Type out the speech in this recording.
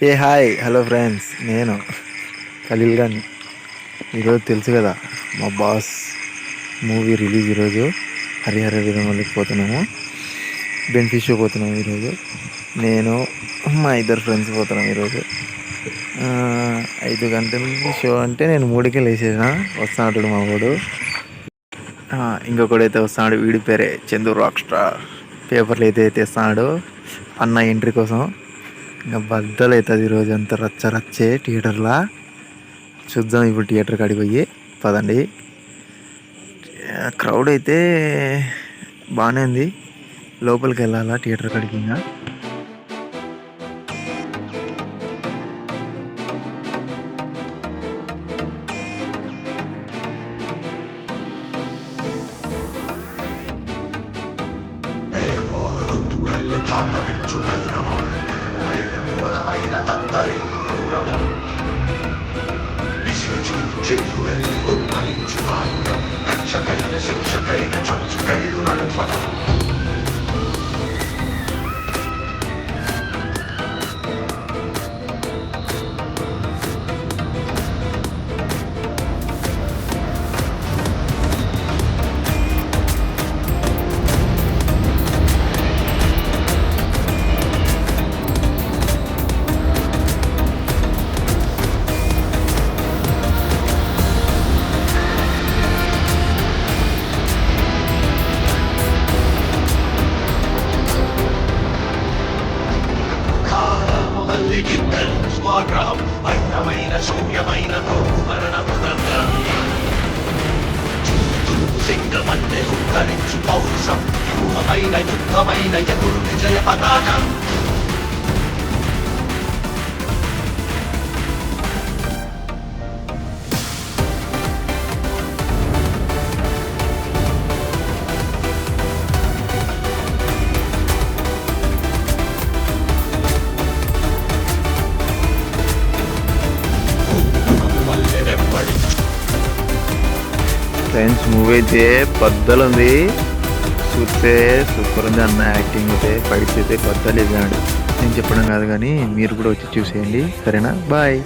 ఏ hi hello friends, నేను ఖలీల్ గారిని. ఈరోజు తెలుసు కదా, మా బాస్ మూవీ రిలీజ్. ఈరోజు హరిహర వీరమల్లికి పోతున్నాము, బెనిఫిట్ షో పోతున్నాము. ఈరోజు నేను మా ఇద్దరు ఫ్రెండ్స్ పోతున్నాం. ఈరోజు 5 గంటలకి షో అంటే నేను 3కే లేచేసిన. వస్తున్నాడు మా వాడు, ఇంకొకడైతే వస్తున్నాడు. వీడి పేరే చందు రాక్ స్టార్. పేపర్లు అయితే తెస్తున్నాడు అన్న ఎంట్రీ కోసం. ఇంకా బద్దలు అవుతుంది ఈరోజు, అంతా రచ్చ రచ్చే థియేటర్లా. చూద్దాం ఇప్పుడు థియేటర్ కాడికి పోయి. పదండి. క్రౌడ్ అయితే బాగానే ఉంది, లోపలికి వెళ్ళాలా థియేటర్ కాడికి. ఇంకా స్వాగ్రహం అన్నమైన శూన్యమైన మరణపుదండం సింగమన్నె ఉద్ధరించు పౌరుషం వ్యూహమైన యుద్ధమైన ఎదురు విజయ పతాకం. ఫ్రెండ్స్, మూవీ అయితే బద్దలు ఉంది. చూస్తే సూపర్ ఉంది అన్న. యాక్టింగ్ అయితే, ఫైట్స్ అయితే బద్దలు ఇవ్వనాడు. నేను చెప్పడం కాదు కానీ మీరు కూడా వచ్చి చూసేయండి, సరేనా? బాయ్.